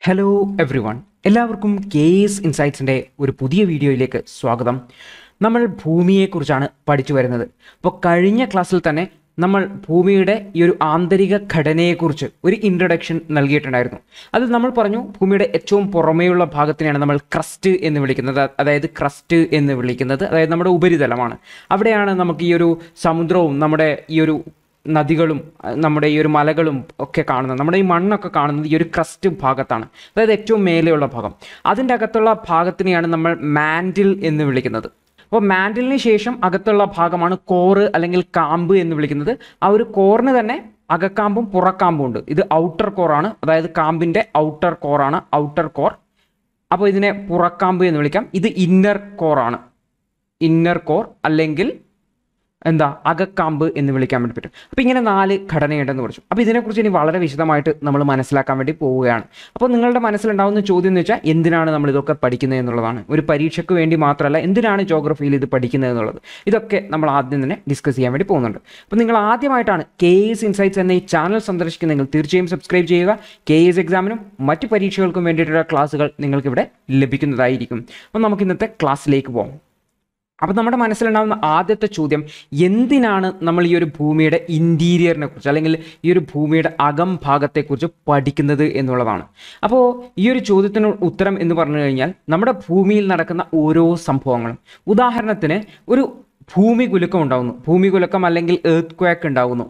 Hello every one, എല്ലാവർക്കും case ഇൻസൈറ്റ്സിൻ്റെ ഒരു പുതിയ വീഡിയോയിലേക്ക് സ്വാഗതം. നമ്മൾ ഭൂമിയെക്കുറിച്ചാണ് പഠിച്ചു വരുന്നത്. അപ്പോൾ കഴിഞ്ഞ ക്ലാസ്സിൽ തന്നെ നമ്മൾ ഭൂമിയുടെ ഈ ഒരു ആന്തരിക ഘടനയെക്കുറിച്ച് ഒരു ഇൻട്രൊഡക്ഷൻ നൽകിയിട്ടുണ്ടായിരുന്നു. അതിൽ നമ്മൾ പറഞ്ഞു ഭൂമിയുടെ ഏറ്റവും പുറമേയുള്ള ഭാഗത്തിനെയാണ് നമ്മൾ ക്രസ്റ്റ് എന്ന് വിളിക്കുന്നത്. അതായത് നമ്മുടെ ഉപരിതലമാണ്. അവിടെയാണ് നമുക്ക് ഈ ഒരു സമുദ്രവും നമ്മുടെ ഈ ഒരു നദികളും നമ്മുടെ ഈ ഒരു മലകളും ഒക്കെ കാണുന്നത്, നമ്മുടെ ഈ മണ്ണൊക്കെ കാണുന്നത് ഈ ഒരു ക്രസ്റ്റ് ഭാഗത്താണ്, അതായത് ഏറ്റവും മേലെയുള്ള ഭാഗം. അതിൻ്റെ അകത്തുള്ള ഭാഗത്തിനെയാണ് നമ്മൾ മാൻഡിൽ എന്ന് വിളിക്കുന്നത്. അപ്പോൾ മാൻഡിലിന് ശേഷം അകത്തുള്ള ഭാഗമാണ് കോറ് അല്ലെങ്കിൽ കാമ്പ് എന്ന് വിളിക്കുന്നത്. ആ ഒരു കോറിന് തന്നെ അകക്കാമ്പും പുറക്കാമ്പും ഉണ്ട്. ഇത് ഔട്ടർ കോറാണ്, അതായത് കാമ്പിൻ്റെ ഔട്ടർ കോറാണ് ഔട്ടർ കോർ. അപ്പോൾ ഇതിനെ പുറക്കാമ്പ് എന്ന് വിളിക്കാം. ഇത് ഇന്നർ കോറാണ്, ഇന്നർ കോർ അല്ലെങ്കിൽ അകക്കാമ്പ് എന്ന് വിളിക്കാൻ വേണ്ടി പറ്റും. അപ്പോൾ ഇങ്ങനെ 4 ഘടനയുണ്ടെന്ന് പറഞ്ഞു. അപ്പോൾ ഇതിനെക്കുറിച്ച് ഇനി വളരെ വിശദമായിട്ട് നമ്മൾ മനസ്സിലാക്കാൻ വേണ്ടി പോവുകയാണ്. അപ്പോൾ നിങ്ങളുടെ മനസ്സിലുണ്ടാകുന്ന ചോദ്യം എന്ന് വെച്ചാൽ എന്തിനാണ് നമ്മൾ ഇതൊക്കെ പഠിക്കുന്നത് എന്നുള്ളതാണ്. ഒരു പരീക്ഷയ്ക്ക് വേണ്ടി മാത്രമല്ല, എന്തിനാണ് ജോഗ്രഫിയിൽ ഇത് പഠിക്കുന്നത് എന്നുള്ളത്. ഇതൊക്കെ നമ്മൾ ആദ്യം തന്നെ ഡിസ്കസ് ചെയ്യാൻ വേണ്ടി പോകുന്നുണ്ട്. അപ്പോൾ നിങ്ങൾ ആദ്യമായിട്ടാണ് കേസ് ഇൻസൈറ്റ്സ് എന്ന ഈ ചാനൽ സന്ദർശിക്കുന്നതെങ്കിൽ തീർച്ചയായും സബ്സ്ക്രൈബ് ചെയ്യുക. കേസ് എക്സാമിനും മറ്റ് പരീക്ഷകൾക്കും വേണ്ടിയിട്ടുള്ള ക്ലാസ്സുകൾ നിങ്ങൾക്കിവിടെ ലഭിക്കുന്നതായിരിക്കും. അപ്പോൾ നമുക്ക് ഇന്നത്തെ ക്ലാസ്സിലേക്ക് പോകാം. അപ്പോൾ നമ്മുടെ മനസ്സിലുണ്ടാകുന്ന ആദ്യത്തെ ചോദ്യം, എന്തിനാണ് നമ്മൾ ഈ ഒരു ഭൂമിയുടെ ഇൻറ്റീരിയറിനെ കുറിച്ച് അല്ലെങ്കിൽ ഈ ഒരു ഭൂമിയുടെ അകം ഭാഗത്തെക്കുറിച്ച് പഠിക്കുന്നത് എന്നുള്ളതാണ്. അപ്പോൾ ഈ ഒരു ചോദ്യത്തിന് ഉത്തരം എന്ന് പറഞ്ഞു കഴിഞ്ഞാൽ നമ്മുടെ ഭൂമിയിൽ നടക്കുന്ന ഓരോ സംഭവങ്ങളും, ഉദാഹരണത്തിന് ഒരു ഭൂമികുലുക്കം ഉണ്ടാകുന്നു, ഭൂമികുലുക്കം അല്ലെങ്കിൽ എർത്ത് ക്വാക്ക് ഉണ്ടാകുന്നു.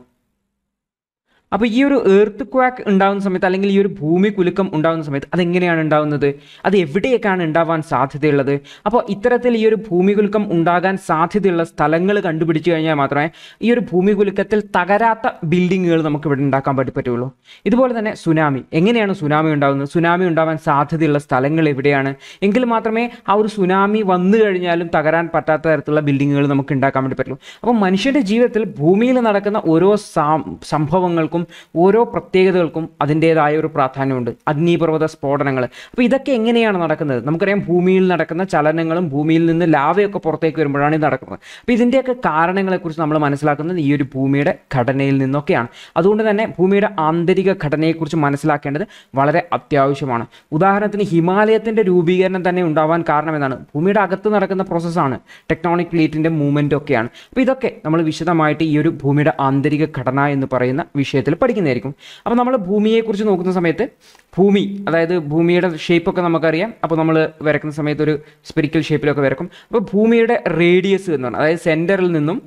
അപ്പോൾ ഈ ഒരു എർത്ത് ക്വാക്ക് ഉണ്ടാകുന്ന സമയത്ത് അല്ലെങ്കിൽ ഈ ഒരു ഭൂമി കുലുക്കം ഉണ്ടാകുന്ന സമയത്ത് അതെങ്ങനെയാണ് ഉണ്ടാകുന്നത്, അത് എവിടെയൊക്കെയാണ് ഉണ്ടാവാൻ സാധ്യതയുള്ളത്? അപ്പോൾ ഇത്തരത്തിൽ ഈ ഒരു ഭൂമി കുലുക്കം ഉണ്ടാകാൻ സാധ്യതയുള്ള സ്ഥലങ്ങൾ കണ്ടുപിടിച്ച് കഴിഞ്ഞാൽ മാത്രമേ ഈ ഒരു ഭൂമി കുലുക്കത്തിൽ തകരാത്ത ബിൽഡിങ്ങുകൾ നമുക്ക് ഇവിടെ ഉണ്ടാക്കാൻ പറ്റുള്ളൂ. ഇതുപോലെ തന്നെ സുനാമി, എങ്ങനെയാണ് സുനാമി ഉണ്ടാകുന്നത്? സുനാമി ഉണ്ടാവാൻ സാധ്യതയുള്ള സ്ഥലങ്ങൾ എവിടെയാണ്? എങ്കിൽ മാത്രമേ ആ ഒരു സുനാമി വന്നു കഴിഞ്ഞാലും തകരാൻ പറ്റാത്ത തരത്തിലുള്ള ബിൽഡിങ്ങുകൾ നമുക്ക് ഉണ്ടാക്കാൻ വേണ്ടി പറ്റുള്ളൂ. അപ്പോൾ മനുഷ്യൻ്റെ ജീവിതത്തിൽ ഭൂമിയിൽ നടക്കുന്ന ഓരോ സംഭവങ്ങൾക്കും ഓരോ പ്രത്യേകതകൾക്കും അതിൻ്റെതായ ഒരു പ്രാധാന്യമുണ്ട്. അഗ്നിപർവ്വത സ്ഫോടനങ്ങൾ, അപ്പോൾ ഇതൊക്കെ എങ്ങനെയാണ് നടക്കുന്നത്? നമുക്കറിയാം ഭൂമിയിൽ നടക്കുന്ന ചലനങ്ങളും ഭൂമിയിൽ നിന്ന് ലാവയൊക്കെ പുറത്തേക്ക് വരുമ്പോഴാണ് ഇത് നടക്കുന്നത്. അപ്പോൾ ഇതിൻ്റെയൊക്കെ കാരണങ്ങളെക്കുറിച്ച് നമ്മൾ മനസ്സിലാക്കുന്നത് ഈ ഒരു ഭൂമിയുടെ ഘടനയിൽ നിന്നൊക്കെയാണ്. അതുകൊണ്ട് തന്നെ ഭൂമിയുടെ ആന്തരിക ഘടനയെക്കുറിച്ച് മനസ്സിലാക്കേണ്ടത് വളരെ അത്യാവശ്യമാണ്. ഉദാഹരണത്തിന് ഹിമാലയത്തിൻ്റെ രൂപീകരണം തന്നെ ഉണ്ടാവാൻ കാരണം എന്താണ്? ഭൂമിയുടെ അകത്ത് നടക്കുന്ന പ്രോസസ്സാണ്, ടെക്ടോണിക് പ്ലേറ്റിൻ്റെ മൂവ്മെൻ്റ് ഒക്കെയാണ്. അപ്പോൾ ഇതൊക്കെ നമ്മൾ വിശദമായിട്ട് ഈ ഒരു ഭൂമിയുടെ ആന്തരിക ഘടന എന്ന് പറയുന്ന വിഷയത്തിൽ പഠിക്കുന്നതായിരിക്കും. അപ്പോൾ നമ്മൾ ഭൂമിയെക്കുറിച്ച് നോക്കുന്ന സമയത്ത് ഭൂമി, അതായത് ഭൂമിയുടെ ഷേപ്പൊക്കെ നമുക്കറിയാം. അപ്പോൾ നമ്മൾ വരയ്ക്കുന്ന സമയത്ത് ഒരു സ്പെരിക്കൽ ഷേപ്പിലൊക്കെ വരക്കും. അപ്പോൾ ഭൂമിയുടെ റേഡിയസ് എന്ന് പറഞ്ഞാൽ, അതായത് സെൻറ്ററിൽ നിന്നും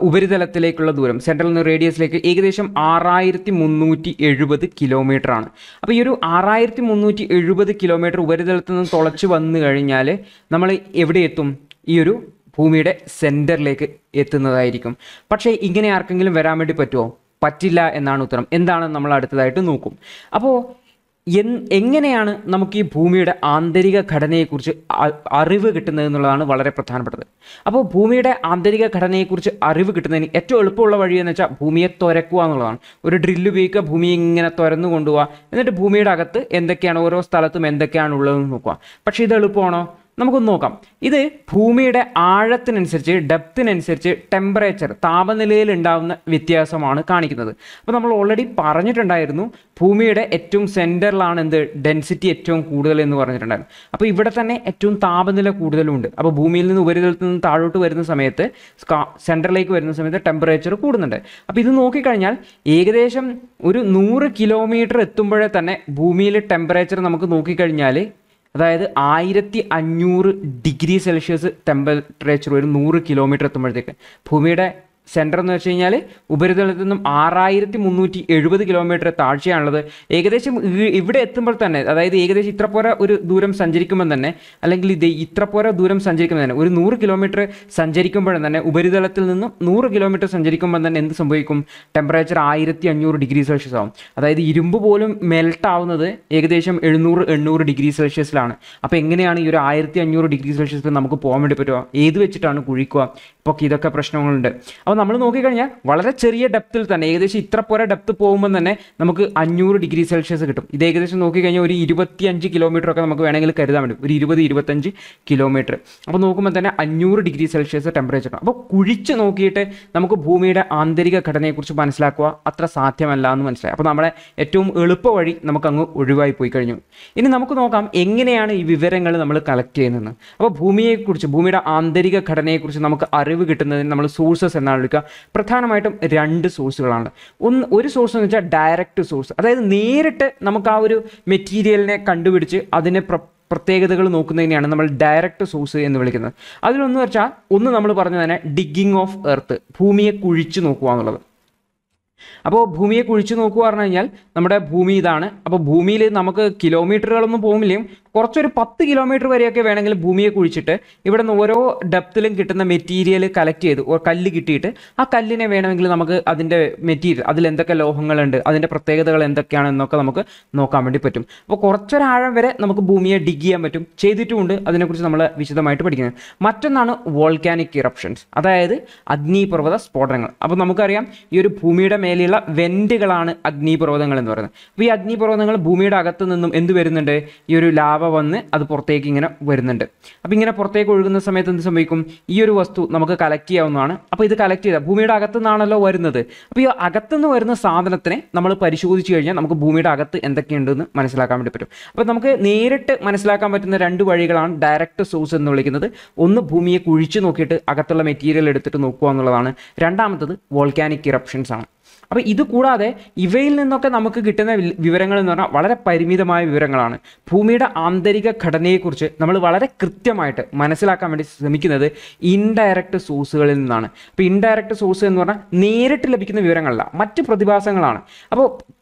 ഉപരിതലത്തിലേക്കുള്ള ദൂരം, സെൻട്രൽ നിന്ന് റേഡിയസിലേക്ക് ഏകദേശം 6370 കിലോമീറ്റർ ആണ്. അപ്പോൾ ഈ ഒരു 6370 കിലോമീറ്റർ ഉപരിതലത്തിൽ നിന്ന് തുളച്ച് വന്നു കഴിഞ്ഞാൽ നമ്മൾ എവിടെ എത്തും? ഈ ഒരു ഭൂമിയുടെ സെൻറ്ററിലേക്ക് എത്തുന്നതായിരിക്കും. പക്ഷേ ഇങ്ങനെ ആർക്കെങ്കിലും വരാൻ വേണ്ടി പറ്റുമോ? പറ്റില്ല എന്നാണ് ഉത്തരം. എന്താണ് നമ്മൾ അടുത്തതായിട്ട് നോക്കും. അപ്പോൾ എങ്ങനെയാണ് നമുക്ക് ഈ ഭൂമിയുടെ ആന്തരിക ഘടനയെക്കുറിച്ച് അറിവ് കിട്ടുന്നത് എന്നുള്ളതാണ് വളരെ പ്രധാനപ്പെട്ടത്. അപ്പോൾ ഭൂമിയുടെ ആന്തരിക ഘടനയെക്കുറിച്ച് അറിവ് കിട്ടുന്നതിന് ഏറ്റവും എളുപ്പമുള്ള വഴി എന്ന് വെച്ചാൽ ഭൂമിയെ തുരക്കുക എന്നുള്ളതാണ്. ഒരു ഡ്രില്ല് ഉപയോഗിക്കുക, ഭൂമിയെ ഇങ്ങനെ തുരന്നു കൊണ്ടുപോകുക, എന്നിട്ട് ഭൂമിയുടെ അകത്ത് എന്തൊക്കെയാണ്, ഓരോ സ്ഥലത്തും എന്തൊക്കെയാണ് ഉള്ളതെന്ന് നോക്കുക. പക്ഷേ ഇത് എളുപ്പമാണോ? നമുക്കൊന്ന് നോക്കാം. ഇത് ഭൂമിയുടെ ആഴത്തിനനുസരിച്ച്, ഡെപ്തിനനുസരിച്ച് ടെമ്പറേച്ചർ, താപനിലയിൽ ഉണ്ടാകുന്ന വ്യത്യാസമാണ് കാണിക്കുന്നത്. അപ്പോൾ നമ്മൾ ഓൾറെഡി പറഞ്ഞിട്ടുണ്ടായിരുന്നു ഭൂമിയുടെ ഏറ്റവും സെൻറ്ററിലാണ് ഡെൻസിറ്റി ഏറ്റവും കൂടുതൽ എന്ന് പറഞ്ഞിട്ടുണ്ടായിരുന്നു. അപ്പോൾ ഇവിടെ തന്നെ ഏറ്റവും താപനില കൂടുതലുണ്ട്. അപ്പോൾ ഭൂമിയിൽ നിന്ന് ഉപരിതലത്തിൽ നിന്ന് താഴോട്ട് വരുന്ന സമയത്ത്, സെൻറ്ററിലേക്ക് വരുന്ന സമയത്ത് ടെമ്പറേച്ചർ കൂടുന്നുണ്ട്. അപ്പോൾ ഇത് നോക്കിക്കഴിഞ്ഞാൽ ഏകദേശം ഒരു 100 കിലോമീറ്റർ എത്തുമ്പോഴേ തന്നെ ഭൂമിയിലെ ടെമ്പറേച്ചർ നമുക്ക് നോക്കിക്കഴിഞ്ഞാൽ, അതായത് 1500 ഡിഗ്രി സെൽഷ്യസ് ടെമ്പറേച്ചർ ഒരു 100 കിലോമീറ്റർ എത്തുമ്പോഴത്തേക്ക്, ഭൂമിയുടെ സെൻറ്റർ എന്ന് വെച്ച് കഴിഞ്ഞാൽ ഉപരിതലത്തിൽ നിന്നും 6370 കിലോമീറ്റർ താഴ്ചയാണുള്ളത്. ഏകദേശം ഇവിടെ എത്തുമ്പോൾ തന്നെ, അതായത് ഏകദേശം ഇത്ര പോര ഒരു ദൂരം സഞ്ചരിക്കുമ്പോൾ തന്നെ, അല്ലെങ്കിൽ ഇത്ര പോര ദൂരം സഞ്ചരിക്കുമ്പോൾ തന്നെ, ഒരു 100 കിലോമീറ്റർ സഞ്ചരിക്കുമ്പോഴും തന്നെ, ഉപരിതലത്തിൽ നിന്നും 100 കിലോമീറ്റർ സഞ്ചരിക്കുമ്പോൾ തന്നെ എന്ത് സംഭവിക്കും? ടെമ്പറേച്ചർ 1500 ഡിഗ്രി സെൽഷ്യസ് ആവും. അതായത് ഇരുമ്പ് പോലും മെൽട്ട് ആവുന്നത് ഏകദേശം 700-800 ഡിഗ്രി സെൽഷ്യസിലാണ്. അപ്പോൾ എങ്ങനെയാണ് ഈ ഒരു 1500 ഡിഗ്രി സെൽഷ്യസിൽ നമുക്ക് പോകാൻ വേണ്ടി പറ്റുക? ഏത് വെച്ചിട്ടാണ് കുഴിക്കുക? ഇപ്പോൾ ഇതൊക്കെ പ്രശ്നങ്ങളുണ്ട്. അപ്പോൾ അപ്പോൾ നമ്മൾ നോക്കിക്കഴിഞ്ഞാൽ വളരെ ചെറിയ ഡെപ്തിൽ തന്നെ ഏകദേശം ഇത്ര പോരെ ഡെപ്ത് പോകുമ്പോൾ തന്നെ നമുക്ക് 500 ഡിഗ്രി സെൽഷ്യസ് കിട്ടും. ഇത് ഏകദേശം നോക്കിക്കഴിഞ്ഞാൽ ഒരു 25 കിലോമീറ്റർ ഒക്കെ നമുക്ക് വേണമെങ്കിൽ കരുതാൻ പറ്റും, ഒരു 20-25 കിലോമീറ്റർ. അപ്പോൾ നോക്കുമ്പോൾ തന്നെ 500 ഡിഗ്രി സെൽഷ്യസ് ടെമ്പറേച്ചർ. അപ്പോൾ കുഴിച്ച് നോക്കിയിട്ട് നമുക്ക് ഭൂമിയുടെ ആന്തരിക ഘടനയെക്കുറിച്ച് മനസ്സിലാക്കുക അത്ര സാധ്യമല്ല എന്ന് മനസ്സിലായി. അപ്പോൾ നമ്മുടെ ഏറ്റവും എളുപ്പ വഴി നമുക്കങ്ങ് ഒഴിവായി പോയി കഴിഞ്ഞു. ഇനി നമുക്ക് നോക്കാം എങ്ങനെയാണ് ഈ വിവരങ്ങൾ നമ്മൾ കളക്ട് ചെയ്യുന്നതെന്ന്. അപ്പോൾ ഭൂമിയെക്കുറിച്ച്, ഭൂമിയുടെ ആന്തരിക ഘടനയെക്കുറിച്ച് നമുക്ക് അറിവ് കിട്ടുന്നതിന് നമ്മൾ സോഴ്സസ് എന്നാണ് വിളിക്കുക. പ്രധാനമായിട്ടും 2 സോഴ്സുകളാണ്. ഒരു സോഴ്സ് എന്ന് വെച്ചാൽ ഡയറക്റ്റ് സോഴ്സ്, അതായത് നേരിട്ട് നമുക്ക് ആ ഒരു മെറ്റീരിയലിനെ കണ്ടുപിടിച്ച് അതിനെ പ്രത്യേകതകൾ നോക്കുന്നതിനെയാണ് നമ്മൾ ഡയറക്റ്റ് സോഴ്സ് എന്ന് വിളിക്കുന്നത്. അതിലൊന്ന് വെച്ചാൽ നമ്മൾ പറഞ്ഞു തന്നെ ഡിഗ്ഗിങ് ഓഫ് എർത്ത്, ഭൂമിയെ കുഴിച്ച് നോക്കുക എന്നുള്ളത്. അപ്പോൾ ഭൂമിയെ കുഴിച്ച് നോക്കുക പറഞ്ഞു കഴിഞ്ഞാൽ നമ്മുടെ ഭൂമി ഇതാണ്. അപ്പോൾ ഭൂമിയിൽ നമുക്ക് കിലോമീറ്ററുകളൊന്നും പോകുന്നില്ലെങ്കിലും കുറച്ചൊരു 10 കിലോമീറ്റർ വരെയൊക്കെ വേണമെങ്കിൽ ഭൂമിയെ കുഴിച്ചിട്ട് ഇവിടെ നിന്ന് ഓരോ ഡെപ്തിലും കിട്ടുന്ന മെറ്റീരിയൽ കളക്ട് ചെയ്ത് കല്ല് കിട്ടിയിട്ട് ആ കല്ലിനെ വേണമെങ്കിൽ നമുക്ക് അതിൻ്റെ മെറ്റീരിയൽ, അതിൽ എന്തൊക്കെ ലോഹങ്ങളുണ്ട്, അതിൻ്റെ പ്രത്യേകതകൾ എന്തൊക്കെയാണെന്നൊക്കെ നമുക്ക് നോക്കാൻ വേണ്ടി പറ്റും. അപ്പോൾ കുറച്ചൊരാഴം വരെ നമുക്ക് ഭൂമിയെ ഡിഗ് ചെയ്യാൻ പറ്റും, ചെയ്തിട്ടുമുണ്ട്. അതിനെക്കുറിച്ച് നമ്മൾ വിശദമായിട്ട് പഠിക്കുന്നത്. മറ്റൊന്നാണ് വോൾക്കാനിക് ഇറപ്ഷൻസ്, അതായത് അഗ്നിപർവ്വത സ്ഫോടനങ്ങൾ. അപ്പോൾ നമുക്കറിയാം ഈ ഒരു ഭൂമിയുടെ മേലെയുള്ള വെൻറ്റുകളാണ് അഗ്നിപർവ്വതങ്ങൾ എന്ന് പറയുന്നത്. അപ്പോൾ ഈ അഗ്നിപർവ്വതങ്ങൾ ഭൂമിയുടെ അകത്ത് നിന്നും എന്ത് വരുന്നുണ്ട്, ഈ ഒരു ലാവ വന്ന് അത് പുറത്തേക്ക് ഇങ്ങനെ വരുന്നുണ്ട്. അപ്പോൾ ഇങ്ങനെ പുറത്തേക്ക് ഒഴുകുന്ന സമയത്ത് എന്ത് സംഭവിക്കും, ഈ ഒരു വസ്തു നമുക്ക് കളക്ട് ചെയ്യാവുന്നതാണ്. അപ്പോൾ ഇത് കളക്ട് ചെയ്താൽ ഭൂമിയുടെ അകത്തു നിന്നാണല്ലോ വരുന്നത്. അപ്പോൾ ഈ അകത്തുനിന്ന് വരുന്ന സാധനത്തിനെ നമ്മൾ പരിശോധിച്ച് കഴിഞ്ഞാൽ നമുക്ക് ഭൂമിയുടെ അകത്ത് എന്തൊക്കെയുണ്ടെന്ന് മനസ്സിലാക്കാൻ വേണ്ടി പറ്റും. അപ്പോൾ നമുക്ക് നേരിട്ട് മനസ്സിലാക്കാൻ പറ്റുന്ന 2 വഴികളാണ് ഡയറക്റ്റ് സോഴ്സ് എന്ന് വിളിക്കുന്നത്. ഒന്ന് ഭൂമിയെ കുഴിച്ച് നോക്കിയിട്ട് അകത്തുള്ള മെറ്റീരിയൽ എടുത്തിട്ട് നോക്കുക എന്നുള്ളതാണ്. രണ്ടാമത്തത് വോൾക്കാനിക് ഇറപ്ഷൻസ് ആണ്. അപ്പോൾ ഇത് കൂടാതെ ഇവയിൽ നിന്നൊക്കെ നമുക്ക് കിട്ടുന്ന വിവരങ്ങൾ എന്ന് പറഞ്ഞാൽ വളരെ പരിമിതമായ വിവരങ്ങളാണ്. ഭൂമിയുടെ ആന്തരിക ഘടനയെക്കുറിച്ച് നമ്മൾ വളരെ കൃത്യമായിട്ട് മനസ്സിലാക്കാൻ വേണ്ടി ശ്രമിക്കുന്നത് ഇൻഡയറക്റ്റ് സോഴ്സുകളിൽ നിന്നാണ്. അപ്പോൾ ഇൻഡയറക്റ്റ് സോഴ്സ് എന്ന് പറഞ്ഞാൽ നേരിട്ട് ലഭിക്കുന്ന വിവരങ്ങളല്ല, മറ്റ് പ്രതിഭാസങ്ങളാണ്. അപ്പോൾ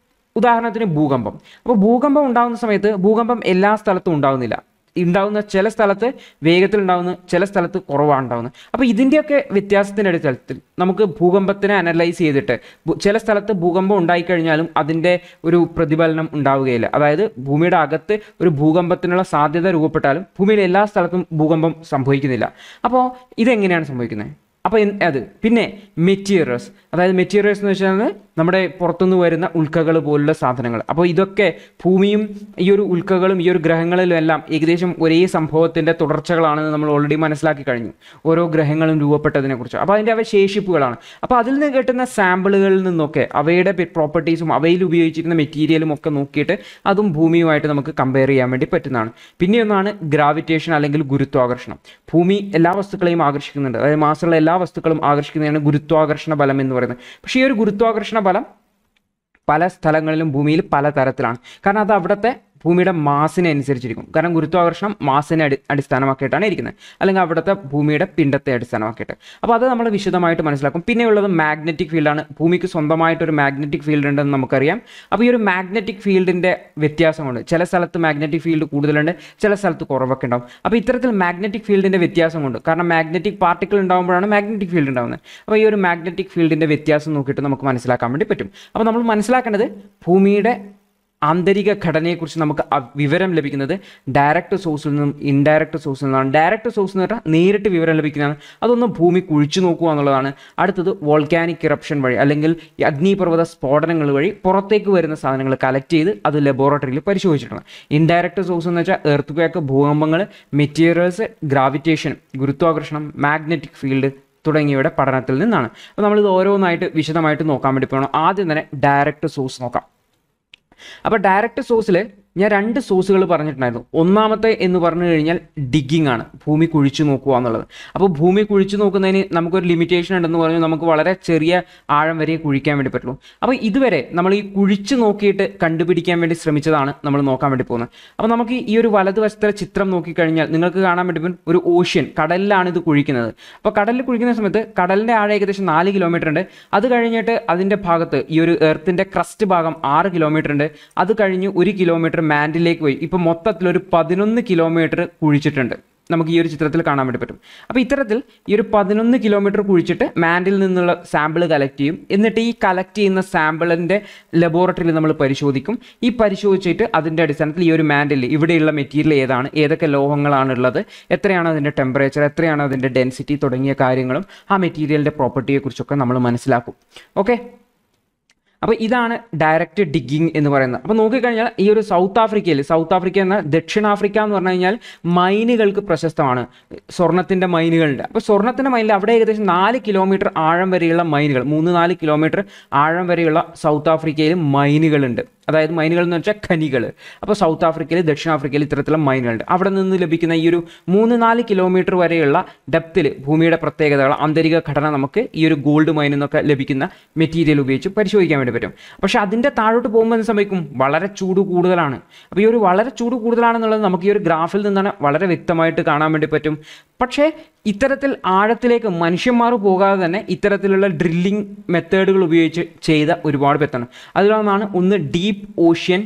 ഉദാഹരണത്തിന് ഭൂകമ്പം. അപ്പോൾ ഭൂകമ്പം ഉണ്ടാകുന്ന സമയത്ത് ഭൂകമ്പം എല്ലാ സ്ഥലത്തും ഉണ്ടാകുന്നില്ല. ഉണ്ടാകുന്ന ചില സ്ഥലത്ത് വേഗത്തിൽ ഉണ്ടാകുന്ന, ചില സ്ഥലത്ത് കുറവാണ് ഉണ്ടാകുന്നത്. അപ്പോൾ ഇതിൻ്റെയൊക്കെ വ്യത്യാസത്തിൻ്റെ അടിസ്ഥാനത്തിൽ നമുക്ക് ഭൂകമ്പത്തിനെ അനലൈസ് ചെയ്തിട്ട് ചില സ്ഥലത്ത് ഭൂകമ്പം ഉണ്ടായിക്കഴിഞ്ഞാലും അതിൻ്റെ ഒരു പ്രതിഫലനം ഉണ്ടാവുകയില്ല. അതായത് ഭൂമിയുടെ അകത്ത് ഒരു ഭൂകമ്പത്തിനുള്ള സാധ്യത രൂപപ്പെട്ടാലും ഭൂമിയിലെ എല്ലാ സ്ഥലത്തും ഭൂകമ്പം സംഭവിക്കുന്നില്ല. അപ്പോൾ ഇതെങ്ങനെയാണ് സംഭവിക്കുന്നത്? അപ്പോൾ അത് പിന്നെ മെറ്റീരിയൽസ്, അതായത് മെറ്റീരിയൽസ് എന്ന് വെച്ചാൽ നമ്മുടെ പുറത്തുനിന്ന് വരുന്ന ഉൽക്കകൾ പോലുള്ള സാധനങ്ങൾ. അപ്പോൾ ഇതൊക്കെ ഭൂമിയും ഈ ഒരു ഉൽക്കകളും ഈ ഒരു ഗ്രഹങ്ങളിലും എല്ലാം ഏകദേശം ഒരേ സംഭവത്തിൻ്റെ തുടർച്ചകളാണെന്ന് നമ്മൾ ഓൾറെഡി മനസ്സിലാക്കി കഴിഞ്ഞു, ഓരോ ഗ്രഹങ്ങളും രൂപപ്പെട്ടതിനെക്കുറിച്ച്. അപ്പോൾ അതിൻ്റെ അവശേഷിപ്പുകളാണ്. അപ്പോൾ അതിൽ നിന്ന് കിട്ടുന്ന സാമ്പിളുകളിൽ നിന്നൊക്കെ അവയുടെ പ്രോപ്പർട്ടീസും അവയിൽ ഉപയോഗിച്ചിരുന്ന മെറ്റീരിയലും ഒക്കെ നോക്കിയിട്ട് അതും ഭൂമിയുമായിട്ട് നമുക്ക് കമ്പയർ ചെയ്യാൻ വേണ്ടി പറ്റുന്നതാണ്. പിന്നെ ഒന്നാണ് ഗ്രാവിറ്റേഷൻ അല്ലെങ്കിൽ ഗുരുത്വാകർഷണം. ഭൂമി എല്ലാ വസ്തുക്കളെയും ആകർഷിക്കുന്നുണ്ട്, അതായത് മാസമുള്ള എല്ലാ വസ്തുക്കളും ആകർഷിക്കുന്നതാണ് ഗുരുത്വാകർഷണ ബലം എന്ന് പറയുന്നത്. പക്ഷേ ഈ ഒരു ഗുരുത്വാകർഷണ ബലം പല സ്ഥലങ്ങളിലും ഭൂമിയിൽ പല തരത്തിലാണ്. കാരണം അത് അവിടുത്തെ ഭൂമിയുടെ മാസിനെ അനുസരിച്ചിരിക്കും. കാരണം ഗുരുത്വാകർഷണം മാസിനെ അടിസ്ഥാനമാക്കിയിട്ടാണ് ഇരിക്കുന്നത്, അല്ലെങ്കിൽ അവിടുത്തെ ഭൂമിയുടെ പിണ്ഡത്തെ അടിസ്ഥാനമാക്കിയിട്ട്. അപ്പോൾ അത് നമ്മൾ വിശദമായിട്ട് മനസ്സിലാക്കും. പിന്നെയുള്ളത് മാഗ്നറ്റിക് ഫീൽഡാണ്. ഭൂമിക്ക് സ്വന്തമായിട്ടൊരു മാഗ്നറ്റിക് ഫീൽഡ് ഉണ്ടെന്ന് നമുക്കറിയാം. അപ്പോൾ ഈ ഒരു മാഗ്നറ്റിക് ഫീൽഡിൻ്റെ വ്യത്യാസമുണ്ട്. ചില സ്ഥലത്ത് മാഗ്നറ്റിക് ഫീൽഡ് കൂടുതലുണ്ട്, ചില സ്ഥലത്ത് കുറവൊക്കെ ഉണ്ടാവും. അപ്പോൾ ഇത്തരത്തിൽ മാഗ്നറ്റിക് ഫീൽഡിൻ്റെ വ്യത്യാസമുണ്ട്. കാരണം മാഗ്നറ്റിക് പാർട്ടിക്കിൾ ഉണ്ടാകുമ്പോഴാണ് മാഗ്നറ്റിക് ഫീൽഡ് ഉണ്ടാകുന്നത്. അപ്പോൾ ഈ ഒരു മാഗ്നറ്റിക് ഫീൽഡിൻ്റെ വ്യത്യാസം നോക്കിയിട്ട് നമുക്ക് മനസ്സിലാക്കാൻ വേണ്ടി പറ്റും. അപ്പോൾ നമ്മൾ മനസ്സിലാക്കേണ്ടത് ഭൂമിയുടെ ആന്തരിക ഘടനയെക്കുറിച്ച് നമുക്ക് വിവരം ലഭിക്കുന്നത് ഡയറക്റ്റ് സോഴ്സിൽ നിന്നും ഇൻഡയറക്റ്റ് സോഴ്സിൽ നിന്നാണ്. ഡയറക്റ്റ് സോഴ്സ് എന്ന് പറഞ്ഞാൽ നേരിട്ട് വിവരം ലഭിക്കുന്നതാണ്. അതൊന്ന് ഭൂമി കുഴിച്ചു നോക്കുക എന്നുള്ളതാണ്. അടുത്തത് വോൾക്കാനിക് ഇറപ്ഷൻ വഴി അല്ലെങ്കിൽ അഗ്നിപർവ്വത സ്ഫോടനങ്ങൾ വഴി പുറത്തേക്ക് വരുന്ന സാധനങ്ങൾ കളക്ട് ചെയ്ത് അത് ലബോറട്ടറിയിൽ പരിശോധിച്ചിട്ടുണ്ട്. ഇൻഡയറക്റ്റ് സോഴ്സ് എന്ന് വെച്ചാൽ എർത്ത് ക്വേക്ക്, ഭൂകമ്പങ്ങൾ, മെറ്റീരിയൽസ്, ഗ്രാവിറ്റേഷൻ, ഗുരുത്വാകർഷണം, മാഗ്നറ്റിക് ഫീൽഡ് തുടങ്ങിയവയുടെ പഠനത്തിൽ നിന്നാണ്. അപ്പോൾ നമ്മളിത് ഓരോന്നായിട്ട് വിശദമായിട്ട് നോക്കാൻ വേണ്ടി പോകണം. ആദ്യം തന്നെ ഡയറക്റ്റ് സോഴ്സ് നോക്കാം. അപ്പോൾ ഡയറക്റ്റ് സോഴ്സിൽ ഞാൻ 2 സോഴ്സുകൾ പറഞ്ഞിട്ടുണ്ടായിരുന്നു. ഒന്നാമത്തെ എന്ന് പറഞ്ഞു കഴിഞ്ഞാൽ ഡിഗ്ഗിങ് ആണ്, ഭൂമി കുഴിച്ചു നോക്കുക എന്നുള്ളത്. അപ്പോൾ ഭൂമി കുഴിച്ചു നോക്കുന്നതിന് നമുക്കൊരു ലിമിറ്റേഷൻ ഉണ്ടെന്ന് പറഞ്ഞു, നമുക്ക് വളരെ ചെറിയ ആഴം വരെ കുഴിക്കാൻ വേണ്ടി പറ്റുള്ളൂ. അപ്പോൾ ഇതുവരെ നമ്മൾ ഈ കുഴിച്ചു നോക്കിയിട്ട് കണ്ടുപിടിക്കാൻ വേണ്ടി ശ്രമിച്ചതാണ് നമ്മൾ നോക്കാൻ വേണ്ടി പോകുന്നത്. അപ്പോൾ നമുക്ക് ഈ ഒരു വലതുവശത്തെ ചിത്രം നോക്കിക്കഴിഞ്ഞാൽ നിങ്ങൾക്ക് കാണാൻ വേണ്ടി ഒരു ഓഷ്യൻ, കടലിലാണ് ഇത് കുഴിക്കുന്നത്. അപ്പോൾ കടലിൽ കുഴിക്കുന്ന സമയത്ത് കടലിൻ്റെ ആഴം ഏകദേശം 4 കിലോമീറ്റർ ഉണ്ട്. അത് കഴിഞ്ഞിട്ട് അതിൻ്റെ ഭാഗത്ത് ഈ ഒരു എർത്തിൻ്റെ ക്രസ്റ്റ് ഭാഗം 6 കിലോമീറ്റർ ഉണ്ട്. അത് കഴിഞ്ഞ് 1 കിലോമീറ്റർ മാൻഡിലേക്ക് പോയി. ഇപ്പം മൊത്തത്തിലൊരു 11 കിലോമീറ്റർ കുഴിച്ചിട്ടുണ്ട്. നമുക്ക് ഈ ഒരു ചിത്രത്തിൽ കാണാൻ വേണ്ടി പറ്റും. അപ്പോൾ ഇത്തരത്തിൽ ഈ ഒരു 11 കിലോമീറ്റർ കുഴിച്ചിട്ട് മാൻഡിൽ നിന്നുള്ള സാമ്പിൾ കളക്ട് ചെയ്യും. എന്നിട്ട് ഈ കളക്ട് ചെയ്യുന്ന സാമ്പിളിൻ്റെ ലബോറട്ടറിയിൽ നമ്മൾ പരിശോധിക്കും. ഈ പരിശോധിച്ചിട്ട് അതിൻ്റെ അടിസ്ഥാനത്തിൽ ഈ ഒരു മാൻഡിൽ ഇവിടെയുള്ള മെറ്റീരിയൽ ഏതാണ്, ഏതൊക്കെ ലോഹങ്ങളാണുള്ളത്, എത്രയാണ് അതിൻ്റെ ടെമ്പറേച്ചർ, എത്രയാണ് അതിൻ്റെ ഡെൻസിറ്റി തുടങ്ങിയ കാര്യങ്ങളും ആ മെറ്റീരിയലിൻ്റെ പ്രോപ്പർട്ടിയെക്കുറിച്ചൊക്കെ നമ്മൾ മനസ്സിലാക്കും. ഓക്കെ, അപ്പോൾ ഇതാണ് ഡയറക്റ്റ് ഡിഗ്ഗിങ് എന്ന് പറയുന്നത്. അപ്പോൾ നോക്കിക്കഴിഞ്ഞാൽ ഈ ഒരു സൗത്ത് ആഫ്രിക്ക എന്ന ദക്ഷിണാഫ്രിക്ക എന്ന് പറഞ്ഞു കഴിഞ്ഞാൽ മൈനുകൾക്ക് പ്രശസ്തമാണ്. സ്വർണ്ണത്തിൻ്റെ മൈനുകളുണ്ട്. അപ്പോൾ സ്വർണ്ണത്തിൻ്റെ മൈനിൽ അവിടെ ഏകദേശം 4 കിലോമീറ്റർ ആഴം വരെയുള്ള മൈനുകൾ, 3-4 കിലോമീറ്റർ ആഴം വരെയുള്ള സൗത്ത് ആഫ്രിക്കയിൽ മൈനുകളുണ്ട്. അതായത് മൈനുകൾ എന്ന് വെച്ചാൽ ഖനികൾ. അപ്പോൾ സൗത്ത് ആഫ്രിക്കയിൽ, ദക്ഷിണാഫ്രിക്കയിൽ ഇത്തരത്തിലുള്ള മൈനുകളുണ്ട്. അവിടെ നിന്ന് ലഭിക്കുന്ന ഈ ഒരു 3-4 കിലോമീറ്റർ വരെയുള്ള ഡെപ്തിൽ ഭൂമിയുടെ പ്രത്യേകതകൾ, ആന്തരിക ഘടന നമുക്ക് ഈ ഒരു ഗോൾഡ് മൈനിൽ നിന്നൊക്കെ ലഭിക്കുന്ന മെറ്റീരിയൽ ഉപയോഗിച്ച് പരിശോധിക്കാൻ വേണ്ടി പറ്റും. പക്ഷേ അതിൻ്റെ താഴോട്ട് പോകുമ്പോൾ എന്ത് സംഭവിക്കും? വളരെ ചൂട് കൂടുതലാണ്. അപ്പോൾ ഈ ഒരു വളരെ ചൂട് കൂടുതലാണെന്നുള്ളത് നമുക്ക് ഈ ഒരു ഗ്രാഫിൽ നിന്നാണ് വളരെ വ്യക്തമായിട്ട് കാണാൻ വേണ്ടി പറ്റും. പക്ഷേ ഇത്തരത്തിൽ ആഴത്തിലേക്ക് മനുഷ്യന്മാർ പോകാതെ തന്നെ ഇത്തരത്തിലുള്ള ഡ്രില്ലിംഗ് മെത്തേഡുകൾ ഉപയോഗിച്ച് ചെയ്ത ഒരുപാട് പേരാണ്. അതിലൊന്നാണ് ഒന്ന് ഡീപ്പ് ഓഷ്യൻ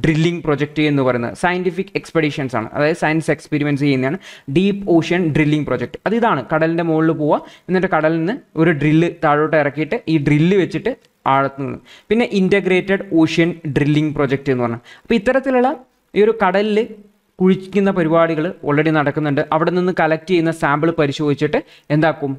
ഡ്രില്ലിംഗ് പ്രൊജക്റ്റ് എന്ന് പറയുന്നത്. സയൻറ്റിഫിക് എക്സ്പെഡിഷൻസ് ആണ്, അതായത് സയൻസ് എക്സ്പെരിമെൻറ്റ്സ് ചെയ്യുന്നതാണ് ഡീപ്പ് ഓഷ്യൻ ഡ്രില്ലിംഗ് പ്രൊജക്റ്റ്. അത് ഇതാണ്, കടലിൻ്റെ മുകളിൽ പോവുക, എന്നിട്ട് കടലിൽ നിന്ന് ഒരു ഡ്രില്ല് താഴോട്ട് ഇറക്കിയിട്ട് ഈ ഡ്രില്ല് വെച്ചിട്ട് ആഴത്ത് നിന്ന്. പിന്നെ ഇൻ്റഗ്രേറ്റഡ് ഓഷ്യൻ ഡ്രില്ലിംഗ് പ്രൊജക്റ്റ് എന്ന് പറഞ്ഞാൽ, അപ്പോൾ ഇത്തരത്തിലുള്ള ഈ ഒരു കടലിൽ കുഴിക്കുന്ന പരിപാടികൾ ഓൾറെഡി നടക്കുന്നുണ്ട്. അവിടെ നിന്ന് കളക്ട് ചെയ്യുന്ന സാമ്പിൾ പരിശോധിച്ചിട്ട് എന്താക്കും?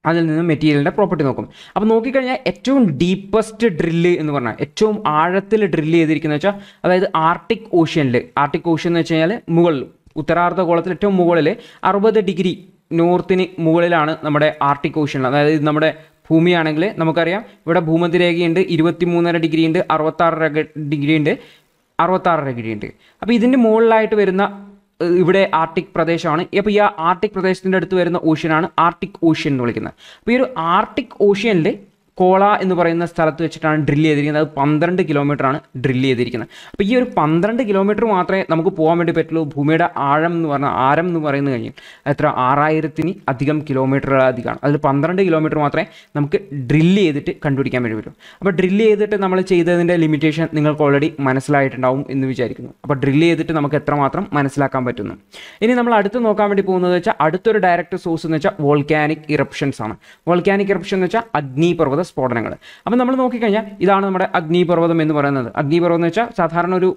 അതിൽ നിന്ന് മെറ്റീരിയലിൻ്റെ പ്രോപ്പർട്ടി നോക്കും. അപ്പോൾ നോക്കിക്കഴിഞ്ഞാൽ ഏറ്റവും ഡീപ്പസ്റ്റ് ഡ്രില്ല് എന്ന് പറഞ്ഞാൽ ഏറ്റവും ആഴത്തിൽ ഡ്രില്ല് ചെയ്തിരിക്കുന്നത് വെച്ചാൽ, അതായത് ആർട്ടിക് ഓഷ്യൻ എന്ന് വെച്ച് കഴിഞ്ഞാൽ മുകളിൽ ഉത്തരാർദ്ധഗോളത്തിൽ ഏറ്റവും മുകളിൽ 60 ഡിഗ്രി നോർത്തിന് മുകളിലാണ് നമ്മുടെ ആർട്ടിക് ഓഷ്യൻ. അതായത് നമ്മുടെ ഭൂമിയാണെങ്കിൽ നമുക്കറിയാം ഇവിടെ ഭൂമധ്യരേഖയുണ്ട്, 23.5 ഡിഗ്രി ഉണ്ട്, 66 ഡിഗ്രി ഉണ്ട്, 66 ഡിഗ്രി ഉണ്ട്. അപ്പോൾ ഇതിൻ്റെ മുകളിലായിട്ട് വരുന്ന ഇവിടെ ആർട്ടിക് പ്രദേശമാണ്. അപ്പോൾ ഈ ആർട്ടിക് പ്രദേശത്തിൻ്റെ അടുത്ത് വരുന്ന ഓഷ്യനാണ് ആർട്ടിക് ഓഷ്യൻ എന്ന് വിളിക്കുന്നത്. അപ്പോൾ ഈ ഒരു ആർട്ടിക് ഓഷ്യനിൽ കോള എന്ന് പറയുന്ന സ്ഥലത്ത് വെച്ചിട്ടാണ് ഡ്രില്ല് ചെയ്തിരിക്കുന്നത്. അത് 12 കിലോമീറ്ററാണ് ഡ്രില്ല് ചെയ്തിരിക്കുന്നത്. അപ്പോൾ ഈ ഒരു 12 കിലോമീറ്റർ മാത്രമേ നമുക്ക് പോകാൻ വേണ്ടി പറ്റുള്ളൂ. ഭൂമിയുടെ ആരം എന്ന് പറയുന്നത് കഴിഞ്ഞാൽ എത്ര 6000 അധികം കിലോമീറ്ററുകളധികമാണ്. അതിൽ 12 കിലോമീറ്റർ മാത്രമേ നമുക്ക് ഡ്രില്ല് ചെയ്തിട്ട് കണ്ടുപിടിക്കാൻ വേണ്ടി പറ്റൂ. അപ്പോൾ ഡ്രില്ല് ചെയ്തിട്ട് നമ്മൾ ചെയ്തതിൻ്റെ ലിമിറ്റേഷൻ നിങ്ങൾക്ക് ഓൾറെഡി മനസ്സിലായിട്ടുണ്ടാവും എന്ന് വിചാരിക്കുന്നു. അപ്പോൾ ഡ്രില്ല് ചെയ്തിട്ട് നമുക്ക് എത്രമാത്രം മനസ്സിലാക്കാൻ പറ്റുന്നു. ഇനി നമ്മൾ അടുത്ത് നോക്കാൻ വേണ്ടി പോകുന്നത് വെച്ചാൽ അടുത്തൊരു ഡയറക്റ്റ് സോഴ്സ് എന്ന് വെച്ചാൽ വോൾക്കാനിക് ഇറപ്ഷൻസ് ആണ്. വോൾക്കാനിക് ഇറപ്ഷൻ എന്ന് വെച്ചാൽ അഗ്നിപർവ്വത സ്ഫോടനങ്ങൾ. അപ്പോൾ നമ്മൾ നോക്കിക്കഴിഞ്ഞാൽ ഇതാണ് നമ്മുടെ അഗ്നിപർവ്വതം എന്ന് പറയുന്നത്. അഗ്നിപർവ്വതം എന്ന് വെച്ചാൽ സാധാരണ ഒരു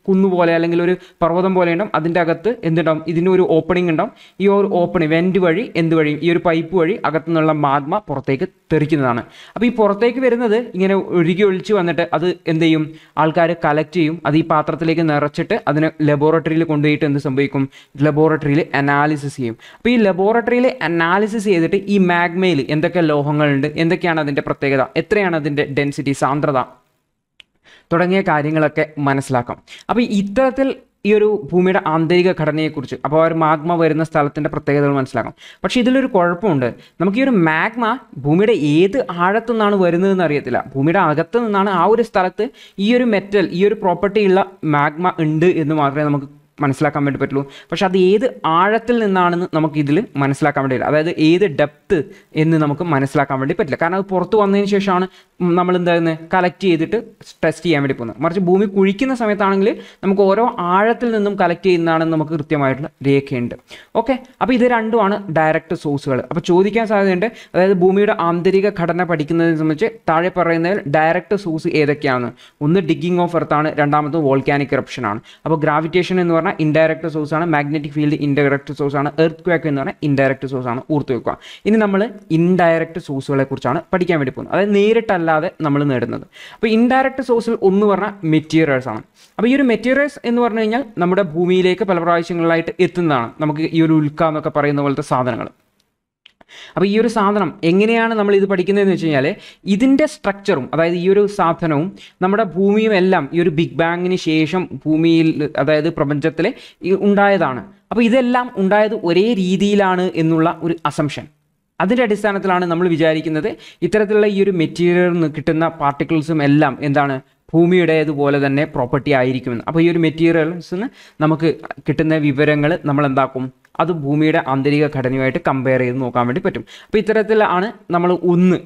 കുന്നുപോലെ അല്ലെങ്കിൽ ഒരു പർവ്വതം പോലെ ഉണ്ടാവും. അതിൻ്റെ അകത്ത് എന്തുണ്ടാവും? ഇതിനൊരു ഓപ്പണിംഗ് ഉണ്ടാവും. ഈ ഒരു ഓപ്പണിംഗ് വെൻറ്റ് വഴി ഈ ഒരു പൈപ്പ് വഴി അകത്തു നിന്നുള്ള മാഗ്മ പുറത്തേക്ക് തെറിക്കുന്നതാണ്. അപ്പോൾ ഈ പുറത്തേക്ക് വരുന്നത് ഇങ്ങനെ ഒഴുകി ഒഴിച്ച് വന്നിട്ട് അത് എന്ത് ചെയ്യും? ആൾക്കാർ കളക്ട് ചെയ്യും. അത് ഈ പാത്രത്തിലേക്ക് നിറച്ചിട്ട് അതിന് ലബോറട്ടറിയിൽ കൊണ്ടുപോയിട്ട് എന്ത് സംഭവിക്കും? ലബോറട്ടറിയിൽ അനാലിസിസ് ചെയ്യും. അപ്പോൾ ഈ ലബോറട്ടറിയിൽ അനാലിസിസ് ചെയ്തിട്ട് ഈ മാഗ്മയിൽ എന്തൊക്കെ ലോഹങ്ങളുണ്ട്, എന്തൊക്കെയാണ് അതിൻ്റെ പ്രത്യേകത, എത്രയാണ് അതിൻ്റെ ഡെൻസിറ്റി, സാന്ദ്രത തുടങ്ങിയ കാര്യങ്ങളൊക്കെ മനസ്സിലാക്കാം. അപ്പോൾ ഇത്തരത്തിൽ ഈ ഒരു ഭൂമിയുടെ ആന്തരിക ഘടനയെക്കുറിച്ച്, അപ്പോൾ ആ ഒരു മാഗ്മ വരുന്ന സ്ഥലത്തിൻ്റെ പ്രത്യേകതകൾ മനസ്സിലാക്കാം. പക്ഷേ ഇതിലൊരു കുഴപ്പമുണ്ട്. നമുക്ക് ഈ ഒരു മാഗ്മ ഭൂമിയുടെ ഏത് ആഴത്തു നിന്നാണ് വരുന്നതെന്ന് അറിയത്തില്ല. ഭൂമിയുടെ അകത്ത് നിന്നാണ് ആ ഒരു സ്ഥലത്ത് ഈ ഒരു മെറ്റൽ, ഈ ഒരു പ്രോപ്പർട്ടി ഉള്ള മാഗ്മ ഉണ്ട് എന്ന് മാത്രമേ നമുക്ക് മനസ്സിലാക്കാൻ വേണ്ടി പറ്റുള്ളൂ. പക്ഷെ അത് ഏത് ആഴത്തിൽ നിന്നാണെന്ന് നമുക്ക് ഇതിൽ മനസ്സിലാക്കാൻ വേണ്ടിയില്ല. അതായത് ഏത് ഡെപ്ത് എന്ന് നമുക്ക് മനസ്സിലാക്കാൻ വേണ്ടി പറ്റില്ല. കാരണം അത് പുറത്ത് വന്നതിന് ശേഷമാണ് നമ്മൾ എന്താകുന്നത് കളക്ട് ചെയ്തിട്ട് ടെസ്റ്റ് ചെയ്യാൻ വേണ്ടി പോകുന്നത്. മറിച്ച് ഭൂമി കുഴിക്കുന്ന സമയത്താണെങ്കിൽ നമുക്ക് ഓരോ ആഴത്തിൽ നിന്നും കളക്ട് ചെയ്യുന്നതാണെന്ന് നമുക്ക് കൃത്യമായിട്ടുള്ള രേഖയുണ്ട്. ഓക്കെ, അപ്പോൾ ഇത് രണ്ടുമാണ് ഡയറക്റ്റ് സോഴ്സുകൾ. അപ്പോൾ ചോദിക്കാൻ സാധ്യതയുണ്ട്, അതായത് ഭൂമിയുടെ ആന്തരിക ഘടന പഠിക്കുന്നതിനെ സംബന്ധിച്ച് താഴെ പറയുന്നതിൽ ഡയറക്റ്റ് സോഴ്സ് ഏതൊക്കെയാണ്? ഒന്ന് ഡിഗ്ഗിങ് ഓഫ് എർത്ത് ആണ്, രണ്ടാമത് വോൾക്കാനിക് ഇറപ്ഷൻ ആണ്. അപ്പോൾ ഗ്രാവിറ്റേഷൻ എന്ന് പറഞ്ഞാൽ ഇൻഡയറക്റ്റ് സോഴ്സ് ആണ്, മാഗ്നറ്റിക് ഫീൽഡ് ഇൻഡയറക്റ്റ് സോഴ്സ് ആണ്, എർത്ത് ക്വാക്ക് എന്ന് പറഞ്ഞാൽ ഇൻഡയറക്റ്റ് സോഴ്സ് ആണ്. ഓർത്ത് വെക്കുക. ഇനി നമ്മൾ ഇൻഡയറക്റ്റ് സോഴ്സുകളെ കുറിച്ചാണ് പഠിക്കാൻ വേണ്ടി പോകുന്നത്. അതായത് നേരിട്ടല്ലാതെ നമ്മൾ നേടുന്നത്. അപ്പോൾ ഇൻഡയറക്റ്റ് സോഴ്സിൽ ഒന്ന് പറഞ്ഞാൽ മെറ്റീരിയൽസ് ആണ്. അപ്പോൾ ഈ ഒരു മെറ്റീരിയൽസ് എന്ന് പറഞ്ഞു കഴിഞ്ഞാൽ നമ്മുടെ ഭൂമിയിലേക്ക് പല പ്രാവശ്യങ്ങളിലായിട്ട് എത്തുന്നതാണ്. നമുക്ക് ഈ ഒരു ഉൽക്ക എന്നൊക്കെ പറയുന്ന പോലത്തെ സാധനങ്ങൾ. അപ്പോൾ ഈ ഒരു സാധനം എങ്ങനെയാണ് നമ്മൾ ഇത് പഠിക്കുന്നതെന്ന് വെച്ച് കഴിഞ്ഞാൽ ഇതിൻ്റെ സ്ട്രക്ചറും, അതായത് ഈ ഒരു സാധനവും നമ്മുടെ ഭൂമിയും എല്ലാം ഈ ഒരു ബിഗ് ബാങ്ങിന് ശേഷം ഭൂമിയിൽ, അതായത് പ്രപഞ്ചത്തിൽ ഉണ്ടായതാണ്. അപ്പോൾ ഇതെല്ലാം ഉണ്ടായത് ഒരേ രീതിയിലാണ് എന്നുള്ള ഒരു അസംഷൻ, അതിൻ്റെ അടിസ്ഥാനത്തിലാണ് നമ്മൾ വിചാരിക്കുന്നത് ഇത്തരത്തിലുള്ള ഈ ഒരു മെറ്റീരിയലിൽ നിന്ന് കിട്ടുന്ന പാർട്ടിക്കിൾസും എല്ലാം എന്താണ് ഭൂമിയുടേതുപോലെ തന്നെ പ്രോപ്പർട്ടി ആയിരിക്കുമെന്ന്. അപ്പോൾ ഈ ഒരു മെറ്റീരിയൽസിന് നമുക്ക് കിട്ടുന്ന വിവരങ്ങൾ നമ്മൾ എന്താക്കും? അത് ഭൂമിയുടെ ആന്തരിക ഘടനയുമായിട്ട് കമ്പയർ ചെയ്ത് നോക്കാൻ വേണ്ടി പറ്റും. അപ്പോൾ ഇത്തരത്തിലാണ് നമ്മൾ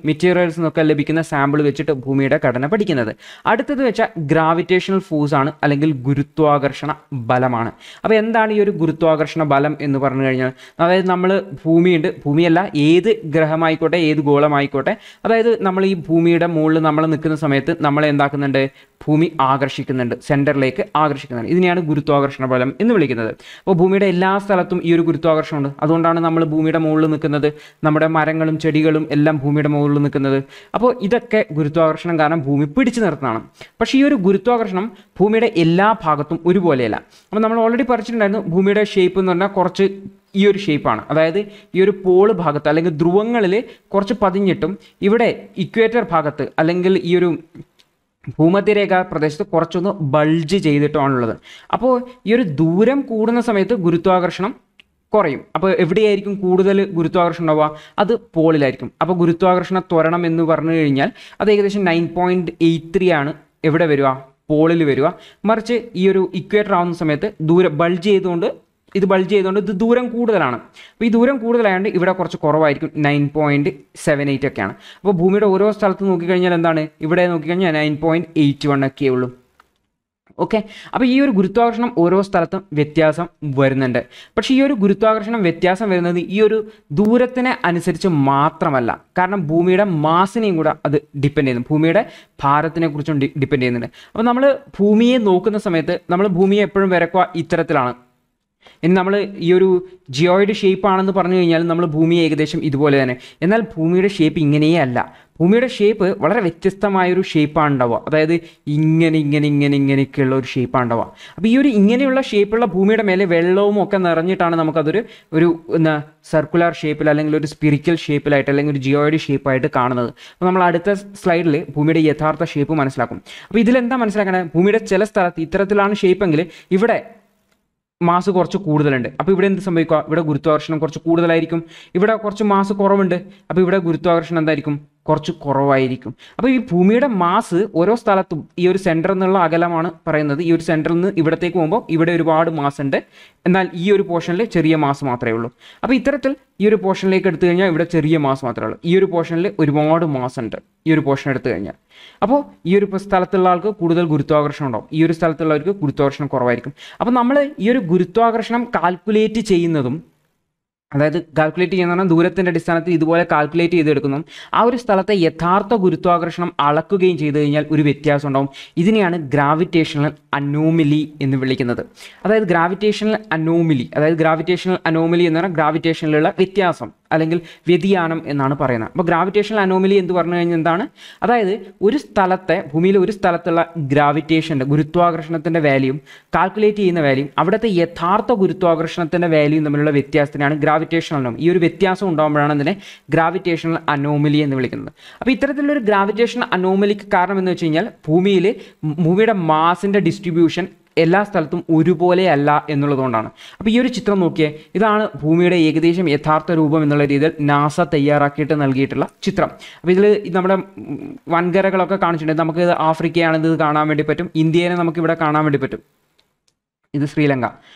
മെറ്റീരിയൽസ് നിന്നൊക്കെ ലഭിക്കുന്ന സാമ്പിൾ വെച്ചിട്ട് ഭൂമിയുടെ ഘടന പഠിക്കുന്നത്. അടുത്തത് വെച്ചാൽ ഗ്രാവിറ്റേഷണൽ ഫോഴ്സ് ആണ്, അല്ലെങ്കിൽ ഗുരുത്വാകർഷണ ബലമാണ്. അപ്പോൾ എന്താണ് ഈ ഒരു ഗുരുത്വാകർഷണ ബലം എന്ന് പറഞ്ഞു കഴിഞ്ഞാൽ, അതായത് നമ്മൾ ഭൂമിയല്ല, ഏത് ഗ്രഹമായിക്കോട്ടെ, ഏത് ഗോളമായിക്കോട്ടെ, അതായത് നമ്മൾ ഈ ഭൂമിയുടെ മുകളിൽ നമ്മൾ നിൽക്കുന്ന സമയത്ത് നമ്മളെ എന്താക്കുന്നുണ്ട്, ഭൂമി ആകർഷിക്കുന്നുണ്ട്, സെൻറ്ററിലേക്ക് ആകർഷിക്കുന്നുണ്ട്. ഇതിനെയാണ് ഗുരുത്വാകർഷണ ബലം എന്ന് വിളിക്കുന്നത്. അപ്പോൾ ഭൂമിയുടെ എല്ലാ സ്ഥലത്തും ഈ ഒരു ഗുരുത്വാകർഷണമുണ്ട്. അതുകൊണ്ടാണ് നമ്മൾ ഭൂമിയുടെ മുകളിൽ നിൽക്കുന്നത്, നമ്മുടെ മരങ്ങളും ചെടികളും എല്ലാം ഭൂമിയുടെ മുകളിൽ നിൽക്കുന്നത്. അപ്പോൾ ഇതൊക്കെ ഗുരുത്വാകർഷണം കാരണം ഭൂമി പിടിച്ചു നിർത്തുന്നതാണ്. പക്ഷേ ഈ ഒരു ഗുരുത്വാകർഷണം ഭൂമിയുടെ എല്ലാ ഭാഗത്തും ഒരുപോലെയല്ല. അപ്പോൾ നമ്മൾ ഓൾറെഡി പഠിച്ചിട്ടുണ്ടായിരുന്നു, ഭൂമിയുടെ ഷേപ്പ് എന്ന് പറഞ്ഞാൽ കുറച്ച് ഈ ഒരു ഷേപ്പാണ്. അതായത് ഈ ഒരു പോള് ഭാഗത്ത് അല്ലെങ്കിൽ ധ്രുവങ്ങളിൽ കുറച്ച് പതിഞ്ഞിട്ടും ഇവിടെ ഇക്വേറ്റർ ഭാഗത്ത് അല്ലെങ്കിൽ ഈ ഒരു ഭൂമധ്യരേഖ പ്രദേശത്ത് കുറച്ചൊന്ന് ബൾജ് ചെയ്തിട്ടാണുള്ളത്. അപ്പോൾ ഈ ഒരു ദൂരം കൂടുന്ന സമയത്ത് ഗുരുത്വാകർഷണം കുറയും. അപ്പോൾ എവിടെയായിരിക്കും കൂടുതൽ ഗുരുത്വാകർഷണം ഉണ്ടാവുക? അത് പോളിലായിരിക്കും. അപ്പോൾ ഗുരുത്വാകർഷണ ത്വരണം എന്ന് പറഞ്ഞു കഴിഞ്ഞാൽ അത് ഏകദേശം 9.83 ആണ് എവിടെ വരിക? പോളിൽ വരിക. മറിച്ച് ഈ ഒരു ഇക്വേറ്റർ ആവുന്ന സമയത്ത് ബൾജ് ചെയ്തുകൊണ്ട് ഇത് ദൂരം കൂടുതലാണ്. അപ്പോൾ ഈ ദൂരം കൂടുതലായതുകൊണ്ട് ഇവിടെ കുറച്ച് കുറവായിരിക്കും, 9.78 ഒക്കെയാണ്. അപ്പോൾ ഭൂമിയുടെ ഓരോ സ്ഥലത്ത് നോക്കിക്കഴിഞ്ഞാൽ എന്താണ്, ഇവിടെ നോക്കിക്കഴിഞ്ഞാൽ 9.81 ഒക്കെ ഉള്ളൂ. ഓക്കെ. അപ്പോൾ ഈ ഒരു ഗുരുത്വാകർഷണം ഓരോ സ്ഥലത്തും വ്യത്യാസം വരുന്നുണ്ട്. പക്ഷേ ഈ ഒരു ഗുരുത്വാകർഷണം വ്യത്യാസം വരുന്നത് ഈ ഒരു ദൂരത്തിനെ അനുസരിച്ച് മാത്രമല്ല, കാരണം ഭൂമിയുടെ മാസിനെയും കൂടെ അത് ഡിപ്പെൻഡ് ചെയ്യുന്നു, ഭൂമിയുടെ ഭാരത്തിനെ കുറിച്ചും ഡിപ്പെൻഡ് ചെയ്യുന്നുണ്ട്. അപ്പോൾ നമ്മൾ ഭൂമിയെ നോക്കുന്ന സമയത്ത് നമ്മൾ ഭൂമിയെ എപ്പോഴും വരക്കുക ഇത്തരത്തിലാണ്. ഇനി നമ്മൾ ഈ ഒരു ജിയോയിഡ് ഷേപ്പ് ആണെന്ന് പറഞ്ഞു കഴിഞ്ഞാൽ നമ്മൾ ഭൂമിയെ ഏകദേശം ഇതുപോലെ തന്നെ. എന്നാൽ ഭൂമിയുടെ ഷേപ്പ് ഇങ്ങനെയേ അല്ല. ഭൂമിയുടെ ഷേപ്പ് വളരെ വ്യത്യസ്തമായൊരു ഷേപ്പാണ് ഉണ്ടാവുക. അതായത് ഇങ്ങനെയൊക്കെയുള്ള ഒരു ഷേപ്പാണ് ഉണ്ടാവുക. അപ്പോൾ ഈ ഒരു ഇങ്ങനെയുള്ള ഷേപ്പുള്ള ഭൂമിയുടെ മേലെ വെള്ളവും ഒക്കെ നിറഞ്ഞിട്ടാണ് നമുക്കതൊരു സർക്കുലർ ഷേപ്പിൽ അല്ലെങ്കിൽ ഒരു സ്പിരിക്കൽ ഷേപ്പിലായിട്ട് അല്ലെങ്കിൽ ഒരു ജിയോയിഡ് ഷേപ്പായിട്ട് കാണുന്നത്. അപ്പോൾ നമ്മൾ അടുത്ത സ്ലൈഡിൽ ഭൂമിയുടെ യഥാർത്ഥ ഷേപ്പ് മനസ്സിലാക്കും. അപ്പോൾ ഇതിലെന്താ മനസ്സിലാക്കേണ്ടത്? ഭൂമിയുടെ ചില സ്ഥലത്ത് ഇത്തരത്തിലാണ് ഷേപ്പെങ്കിൽ ഇവിടെ മാസ് കുറച്ച് കൂടുതലുണ്ട്. അപ്പോൾ ഇവിടെ എന്ത് സംഭവിക്കുക? ഇവിടെ ഗുരുത്വാകർഷണം കുറച്ച് കൂടുതലായിരിക്കും. ഇവിടെ കുറച്ച് മാസ് കുറവുണ്ട്. അപ്പോൾ ഇവിടെ ഗുരുത്വാകർഷണം എന്തായിരിക്കും? കുറച്ച് കുറവായിരിക്കും. അപ്പോൾ ഈ ഭൂമിയുടെ മാസ് ഓരോ സ്ഥലത്തും ഈ ഒരു സെൻറ്ററിൽ നിന്നുള്ള അകലമാണ് പറയുന്നത്. ഈ ഒരു സെൻറ്ററിൽ നിന്ന് ഇവിടത്തേക്ക് പോകുമ്പോൾ ഇവിടെ ഒരുപാട് മാസ് ഉണ്ട്, എന്നാൽ ഈ ഒരു പോർഷനിൽ ചെറിയ മാസ് മാത്രമേ ഉള്ളൂ. അപ്പോൾ ഇത്തരത്തിൽ ഈ ഒരു പോർഷനിലേക്ക് എടുത്തു കഴിഞ്ഞാൽ ഇവിടെ ചെറിയ മാസ് മാത്രമേ ഉള്ളൂ, ഈ ഒരു പോർഷനിൽ ഒരുപാട് മാസ് ഉണ്ട് ഈ ഒരു പോർഷൻ എടുത്തു കഴിഞ്ഞാൽ. അപ്പോൾ ഈ ഒരു സ്ഥലത്തുള്ള ആൾക്ക് കൂടുതൽ ഗുരുത്വാകർഷണം ഉണ്ടാവും, ഈ ഒരു സ്ഥലത്തുള്ളവർക്ക് ഗുരുത്വാകർഷണം കുറവായിരിക്കും. അപ്പോൾ നമ്മൾ ഈ ഒരു ഗുരുത്വാകർഷണം കാൽക്കുലേറ്റ് ചെയ്യുന്നതും, അതായത് കാൽക്കുലേറ്റ് ചെയ്യുന്ന പറഞ്ഞാൽ ദൂരത്തിൻ്റെ അടിസ്ഥാനത്തിൽ ഇതുപോലെ കാൽക്കുലേറ്റ് ചെയ്തെടുക്കുന്നു, ആ ഒരു സ്ഥലത്തെ യഥാർത്ഥ ഗുരുത്വാകർഷണം അളക്കുകയും ചെയ്തു കഴിഞ്ഞാൽ ഒരു വ്യത്യാസം ഉണ്ടാവും. ഇതിനെയാണ് ഗ്രാവിറ്റേഷണൽ അനോമലി എന്ന് വിളിക്കുന്നത്. അതായത് ഗ്രാവിറ്റേഷണൽ അനോമലി എന്ന് പറഞ്ഞാൽ ഗ്രാവിറ്റേഷനിലുള്ള വ്യത്യാസം അല്ലെങ്കിൽ വ്യതിയാനം എന്നാണ് പറയുന്നത്. അപ്പോൾ ഗ്രാവിറ്റേഷണൽ അനോമലി എന്ന് പറഞ്ഞു കഴിഞ്ഞാൽ എന്താണ്? അതായത് ഒരു സ്ഥലത്തെ ഭൂമിയിലെ ഒരു സ്ഥലത്തുള്ള ഗുരുത്വാകർഷണത്തിൻ്റെ വാല്യൂം കാൽക്കുലേറ്റ് ചെയ്യുന്ന വാല്യൂം അവിടുത്തെ യഥാർത്ഥ ഗുരുത്വാകർഷണത്തിൻ്റെ വാല്യൂം തമ്മിലുള്ള വ്യത്യാസത്തിനാണ് ഗ്രാവിറ്റേഷണൽ അനോമലി. ഈ ഒരു വ്യത്യാസം ഉണ്ടാകുമ്പോഴാണ് അതിനെ ഗ്രാവിറ്റേഷണൽ അനോമലി എന്ന് വിളിക്കുന്നത്. അപ്പോൾ ഇത്തരത്തിലൊരു ഗ്രാവിറ്റേഷണൽ അനോമലിക്ക് കാരണം എന്ന് വെച്ച് കഴിഞ്ഞാൽ ഭൂമിയുടെ മാസിൻ്റെ ഡിസ്ട്രിബ്യൂഷൻ എല്ലാ സ്ഥലത്തും ഒരുപോലെ അല്ല എന്നുള്ളതുകൊണ്ടാണ്. അപ്പോൾ ഈ ഒരു ചിത്രം നോക്കിയേ, ഇതാണ് ഭൂമിയുടെ ഏകദേശം യഥാർത്ഥ രൂപം എന്നുള്ള രീതിയിൽ നാസ തയ്യാറാക്കിയിട്ട് നൽകിയിട്ടുള്ള ചിത്രം. അപ്പോൾ ഇതിൽ നമ്മുടെ വൻകരകളൊക്കെ കാണിച്ചിട്ടുണ്ട്. നമുക്ക് ഇത് ആഫ്രിക്കയാണെന്ന് ഇത് കാണാൻ വേണ്ടി പറ്റും, ഇന്ത്യയെ നമുക്കിവിടെ കാണാൻ വേണ്ടി പറ്റും, ഇത് ശ്രീലങ്ക.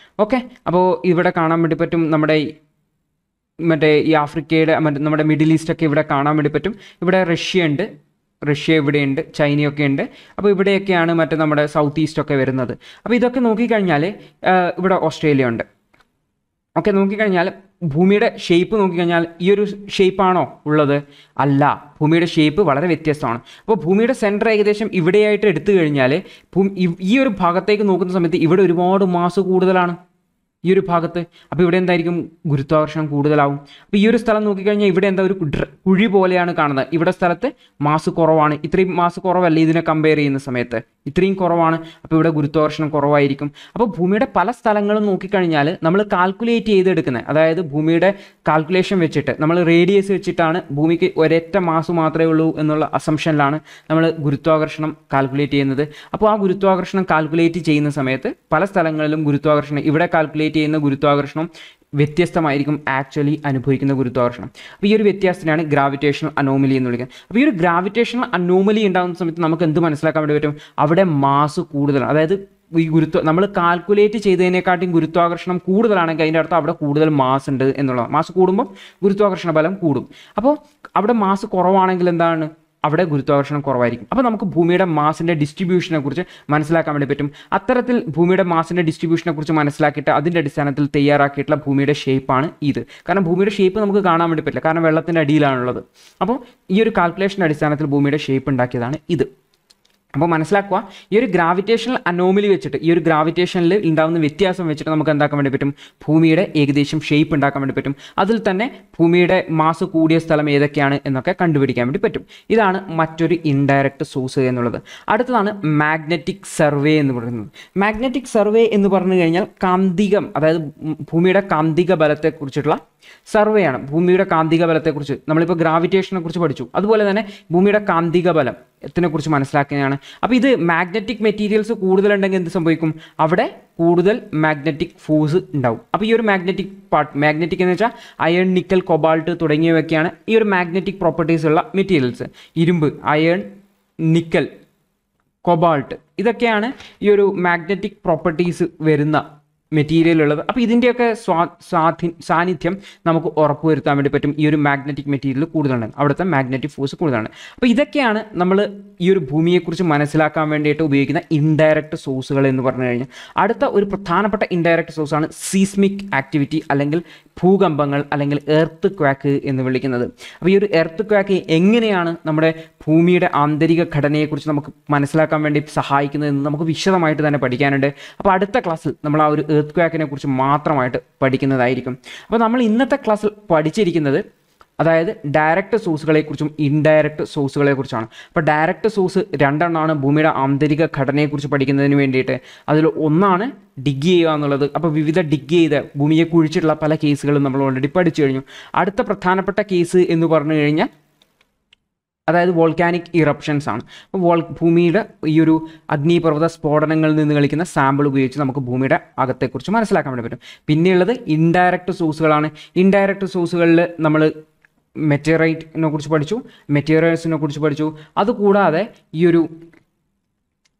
ഓക്കെ. അപ്പോൾ ഇവിടെ കാണാൻ വേണ്ടി പറ്റും നമ്മുടെ ഈ ആഫ്രിക്കയുടെ നമ്മുടെ മിഡിൽ ഈസ്റ്റൊക്കെ ഇവിടെ കാണാൻ വേണ്ടി പറ്റും. ഇവിടെ റഷ്യ ഇവിടെയുണ്ട്, ചൈനയൊക്കെ ഉണ്ട്. അപ്പോൾ ഇവിടെയൊക്കെയാണ് നമ്മുടെ സൗത്ത് ഈസ്റ്റൊക്കെ വരുന്നത്. അപ്പോൾ ഇതൊക്കെ നോക്കിക്കഴിഞ്ഞാൽ ഇവിടെ ഓസ്ട്രേലിയ ഉണ്ട്. ഓക്കെ. നോക്കിക്കഴിഞ്ഞാൽ ഭൂമിയുടെ ഷേപ്പ് നോക്കിക്കഴിഞ്ഞാൽ ഈ ഒരു ഷേപ്പാണോ ഉള്ളത്? അല്ല, ഭൂമിയുടെ ഷേപ്പ് വളരെ വ്യത്യസ്തമാണ്. അപ്പോൾ ഭൂമിയുടെ സെൻറ്റർ ഏകദേശം ഇവിടെയായിട്ട് എടുത്തു കഴിഞ്ഞാൽ ഈ ഒരു ഭാഗത്തേക്ക് നോക്കുന്ന സമയത്ത് ഇവിടെ ഒരുപാട് മാസ് കൂടുതലാണ് ഈ ഒരു ഭാഗത്ത്. അപ്പോൾ ഇവിടെ എന്തായിരിക്കും? ഗുരുത്വാകർഷണം കൂടുതലാവും. അപ്പോൾ ഈ ഒരു സ്ഥലം നോക്കിക്കഴിഞ്ഞാൽ ഇവിടെ എന്താ ഒരു കുഴി പോലെയാണ് കാണുന്നത്. ഇവിടെ സ്ഥലത്ത് മാസ് കുറവാണ്, ഇത്രയും മാസ് കുറവല്ല ഇതിനെ കമ്പയർ ചെയ്യുന്ന സമയത്ത്, ഇത്രയും കുറവാണ്. അപ്പോൾ ഇവിടെ ഗുരുത്വാകർഷണം കുറവായിരിക്കും. അപ്പോൾ ഭൂമിയുടെ പല സ്ഥലങ്ങളും നോക്കിക്കഴിഞ്ഞാൽ നമ്മൾ കാൽക്കുലേറ്റ് ചെയ്തെടുക്കുന്നത്, അതായത് ഭൂമിയുടെ കാൽക്കുലേഷൻ വെച്ചിട്ട് നമ്മൾ റേഡിയസ് വെച്ചിട്ടാണ് ഭൂമിക്ക് ഒരൊറ്റ മാസ് മാത്രമേ ഉള്ളൂ എന്നുള്ള അസംഷനിലാണ് നമ്മൾ ഗുരുത്വാകർഷണം കാൽക്കുലേറ്റ് ചെയ്യുന്നത്. അപ്പോൾ ആ ഗുരുത്വാകർഷണം കാൽക്കുലേറ്റ് ചെയ്യുന്ന സമയത്ത് പല സ്ഥലങ്ങളിലും ഗുരുത്വാകർഷണം ഇവിടെ കാൽക്കുലേറ്റ് ചെയ്യുന്ന ഗുരുത്വാകർഷണം വ്യത്യസ്തമായിരിക്കും ആക്ച്വലി അനുഭവിക്കുന്ന ഗുരുത്വാകർഷണം. അപ്പോൾ ഈ ഒരു വ്യത്യാസത്തിനാണ് ഗ്രാവിറ്റേഷണൽ അനോമലി എന്ന് വിളിക്കുന്നത്. അപ്പോൾ ഈ ഒരു ഗ്രാവിറ്റേഷണൽ അനോമലി ഉണ്ടാകുന്ന സമയത്ത് നമുക്ക് എന്ത് മനസ്സിലാക്കാൻ വേണ്ടി പറ്റും? അവിടെ മാസ് കൂടുതലാണ്, അതായത് ഈ നമ്മൾ കാൽക്കുലേറ്റ് ചെയ്തതിനെക്കാട്ടിയും ഗുരുത്വാകർഷണം കൂടുതലാണെങ്കിൽ അതിൻ്റെ അർത്ഥം അവിടെ കൂടുതൽ മാസ് ഉണ്ട് എന്നുള്ളതാണ്. മാസ് കൂടുമ്പോൾ ഗുരുത്വാകർഷണ ബലം കൂടും. അപ്പോൾ അവിടെ മാസ് കുറവാണെങ്കിൽ എന്താണ്, അവിടെ ഗുരുത്വാകർഷണം കുറവായിരിക്കും. അപ്പോൾ നമുക്ക് ഭൂമിയുടെ മാസിൻ്റെ ഡിസ്ട്രിബ്യൂഷനെ കുറിച്ച് മനസ്സിലാക്കാൻ വേണ്ടി പറ്റും. അത്തരത്തിൽ ഭൂമിയുടെ മാസിൻ്റെ ഡിസ്ട്രിബ്യൂഷനെ കുറിച്ച് മനസ്സിലാക്കിയിട്ട് അതിൻ്റെ അടിസ്ഥാനത്തിൽ തയ്യാറാക്കിയിട്ടുള്ള ഭൂമിയുടെ ഷേപ്പാണ് ഇത്. കാരണം ഭൂമിയുടെ ഷേപ്പ് നമുക്ക് കാണാൻ വേണ്ടി പറ്റില്ല, കാരണം വെള്ളത്തിൻ്റെ അടിയിലാണുള്ളത്. അപ്പോൾ ഈ ഒരു കാൽക്കുലേഷൻ്റെ അടിസ്ഥാനത്തിൽ ഭൂമിയുടെ ഷേപ്പ് ഉണ്ടാക്കിയതാണ് ഇത്. അപ്പോൾ മനസ്സിലാക്കുക, ഈ ഒരു ഗ്രാവിറ്റേഷണൽ അനോമലി വെച്ചിട്ട്, ഈ ഒരു ഗ്രാവിറ്റേഷനിൽ ഉണ്ടാകുന്ന വ്യത്യാസം വെച്ചിട്ട് നമുക്ക് എന്താക്കാൻ വേണ്ടി പറ്റും, ഭൂമിയുടെ ഏകദേശം ഷേപ്പ് ഉണ്ടാക്കാൻ വേണ്ടി പറ്റും. അതിൽ തന്നെ ഭൂമിയുടെ മാസ് കൂടിയ സ്ഥലം ഏതൊക്കെയാണ് എന്നൊക്കെ കണ്ടുപിടിക്കാൻ വേണ്ടി പറ്റും. ഇതാണ് മറ്റൊരു ഇൻഡയറക്റ്റ് സോഴ്സ് എന്നുള്ളത്. അടുത്തതാണ് മാഗ്നറ്റിക് സർവേ എന്ന് പറയുന്നത്. മാഗ്നറ്റിക് സർവേ എന്ന് പറഞ്ഞു കഴിഞ്ഞാൽ കാന്തികം, അതായത് ഭൂമിയുടെ കാന്തിക ബലത്തെക്കുറിച്ചിട്ടുള്ള സർവേ ആണ്. ഭൂമിയുടെ കാന്തിക ബലത്തെക്കുറിച്ച് നമ്മളിപ്പോൾ ഗ്രാവിറ്റേഷനെ കുറിച്ച് പഠിച്ചു, അതുപോലെ തന്നെ ഭൂമിയുടെ കാന്തിക ബലം ത്തിനെക്കുറിച്ച് മനസ്സിലാക്കുന്നതാണ്. അപ്പോൾ ഇത് മാഗ്നറ്റിക് മെറ്റീരിയൽസ് കൂടുതലുണ്ടെങ്കിൽ എന്ത് സംഭവിക്കും, അവിടെ കൂടുതൽ മാഗ്നറ്റിക് ഫോഴ്സ് ഉണ്ടാവും. അപ്പോൾ ഈ ഒരു മാഗ്നറ്റിക് പാർട്ട്, മാഗ്നറ്റിക് എന്ന് വെച്ചാൽ അയൺ, നിക്കൽ, കൊബാൾട്ട് തുടങ്ങിയവയൊക്കെയാണ് ഈ ഒരു മാഗ്നറ്റിക് പ്രോപ്പർട്ടീസ് ഉള്ള മെറ്റീരിയൽസ്. ഇരുമ്പ്, അയൺ, നിക്കൽ, കൊബാൾട്ട് ഇതൊക്കെയാണ് ഈ ഒരു മാഗ്നറ്റിക് പ്രോപ്പർട്ടീസ് വരുന്ന മെറ്റീരിയൽ ഉള്ളത്. അപ്പോൾ ഇതിൻ്റെയൊക്കെ സാന്നിധ്യം നമുക്ക് ഉറപ്പുവരുത്താൻ വേണ്ടി പറ്റും. ഈ ഒരു മാഗ്നറ്റിക് മെറ്റീരിയൽ കൂടുതലാണ്, അവിടുത്തെ മാഗ്നറ്റിക് ഫോഴ്സ് കൂടുതലാണ്. അപ്പോൾ ഇതൊക്കെയാണ് നമ്മൾ ഈ ഒരു ഭൂമിയെക്കുറിച്ച് മനസ്സിലാക്കാൻ വേണ്ടിയിട്ട് ഉപയോഗിക്കുന്ന ഇൻഡയറക്റ്റ് സോഴ്സുകൾ എന്ന് പറഞ്ഞു കഴിഞ്ഞാൽ. അടുത്ത ഒരു പ്രധാനപ്പെട്ട ഇൻഡയറക്റ്റ് സോഴ്സാണ് സീസ്മിക് ആക്ടിവിറ്റി, അല്ലെങ്കിൽ ഭൂകമ്പങ്ങൾ, അല്ലെങ്കിൽ എർത്ത് ക്വാക്ക് എന്ന് വിളിക്കുന്നത്. അപ്പോൾ ഈ ഒരു എർത്ത് ക്വാക്ക് എങ്ങനെയാണ് നമ്മുടെ ഭൂമിയുടെ ആന്തരിക ഘടനയെക്കുറിച്ച് നമുക്ക് മനസ്സിലാക്കാൻ വേണ്ടി സഹായിക്കുന്നതെന്ന് നമുക്ക് വിശദമായിട്ട് തന്നെ പഠിക്കാനുണ്ട്. അപ്പോൾ അടുത്ത ക്ലാസ്സിൽ നമ്മൾ ആ ഒരു എർത്ത് ക്വാക്കിനെ കുറിച്ച് മാത്രമായിട്ട് പഠിക്കുന്നതായിരിക്കും. അപ്പോൾ നമ്മൾ ഇന്നത്തെ ക്ലാസ്സിൽ പഠിച്ചിരിക്കുന്നത് അതായത് ഡയറക്റ്റ് സോഴ്സുകളെക്കുറിച്ചും ഇൻഡയറക്റ്റ് സോഴ്സുകളെക്കുറിച്ചാണ്. അപ്പോൾ ഡയറക്റ്റ് സോഴ്സ് രണ്ടെണ്ണമാണ് ഭൂമിയുടെ ആന്തരിക ഘടനയെക്കുറിച്ച് പഠിക്കുന്നതിന് വേണ്ടിയിട്ട്. അതിൽ ഒന്നാണ് ഡിഗ് ചെയ്യുക എന്നുള്ളത്. അപ്പോൾ വിവിധ ഡിഗ് ചെയ്ത് ഭൂമിയെ കുഴിച്ചിട്ടുള്ള പല കേസുകളും നമ്മൾ ഓൾറെഡി പഠിച്ചു കഴിഞ്ഞു. അടുത്ത പ്രധാനപ്പെട്ട കേസ് എന്ന് പറഞ്ഞു കഴിഞ്ഞാൽ അതായത് വോൾക്കാനിക് ഇറപ്ഷൻസ് ആണ്. അപ്പോൾ ഭൂമിയുടെ ഈ ഒരു അഗ്നിപർവ്വത സ്ഫോടനങ്ങളിൽ നിന്ന് കളിക്കുന്ന സാമ്പിൾ ഉപയോഗിച്ച് നമുക്ക് ഭൂമിയുടെ അകത്തെക്കുറിച്ച് മനസ്സിലാക്കാൻ വേണ്ടി പറ്റും. പിന്നെയുള്ളത് ഇൻഡയറക്റ്റ് സോഴ്സുകളാണ്. ഇൻഡയറക്റ്റ് സോഴ്സുകളിൽ നമ്മൾ മെറ്റീറൈറ്റിനെ കുറിച്ച് പഠിച്ചു, മെറ്റീരിയൽസിനെ കുറിച്ച് പഠിച്ചു. അതുകൂടാതെ ഈ ഒരു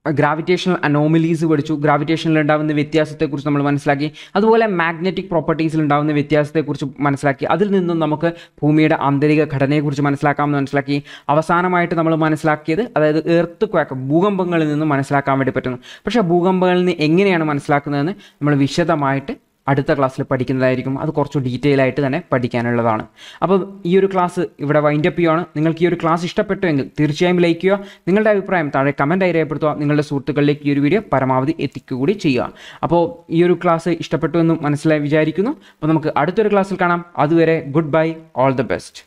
ഗ്രാവിറ്റേഷണൽ അനോമലീസ് പഠിച്ചു, ഗ്രാവിറ്റേഷനിൽ ഉണ്ടാകുന്ന വ്യത്യാസത്തെക്കുറിച്ച് നമ്മൾ മനസ്സിലാക്കി. അതുപോലെ മാഗ്നറ്റിക് പ്രോപ്പർട്ടീസിൽ ഉണ്ടാകുന്ന വ്യത്യാസത്തെക്കുറിച്ച് മനസ്സിലാക്കി. അതിൽ നിന്നും നമുക്ക് ഭൂമിയുടെ ആന്തരിക ഘടനയെക്കുറിച്ച് മനസ്സിലാക്കാമെന്ന് മനസ്സിലാക്കി. അവസാനമായിട്ട് നമ്മൾ മനസ്സിലാക്കിയത് അതായത് എർത്ത് ക്വാക്ക്, ഭൂകമ്പങ്ങളിൽ നിന്ന് മനസ്സിലാക്കാൻ വേണ്ടി പറ്റുന്നു. പക്ഷേ ഭൂകമ്പങ്ങളിൽ നിന്ന് എങ്ങനെയാണ് മനസ്സിലാക്കുന്നതെന്ന് നമ്മൾ വിശദമായിട്ട് അടുത്ത ക്ലാസ്സിൽ പഠിക്കുന്നതായിരിക്കും. അത് കുറച്ച് ഡീറ്റെയിൽ ആയിട്ട് തന്നെ പഠിക്കാനുള്ളതാണ്. അപ്പോൾ ഈ ഒരു ക്ലാസ് ഇവിടെ വൈൻഡപ്പ് ചെയ്യുകയാണ്. നിങ്ങൾക്ക് ഈ ഒരു ക്ലാസ് ഇഷ്ടപ്പെട്ടുവെങ്കിൽ തീർച്ചയായും ലൈക്ക് ചെയ്യുക. നിങ്ങളുടെ അഭിപ്രായം താഴെ കമൻറ്റായി രേഖപ്പെടുത്തുക. നിങ്ങളുടെ സുഹൃത്തുക്കളിലേക്ക് ഈ ഒരു വീഡിയോ പരമാവധി എത്തിക്കുക കൂടി ചെയ്യുക. അപ്പോൾ ഈ ഒരു ക്ലാസ് ഇഷ്ടപ്പെട്ടു എന്ന് മനസ്സിലായി വിചാരിക്കുന്നു. അപ്പോൾ നമുക്ക് അടുത്തൊരു ക്ലാസ്സിൽ കാണാം. അതുവരെ good bye, all the best.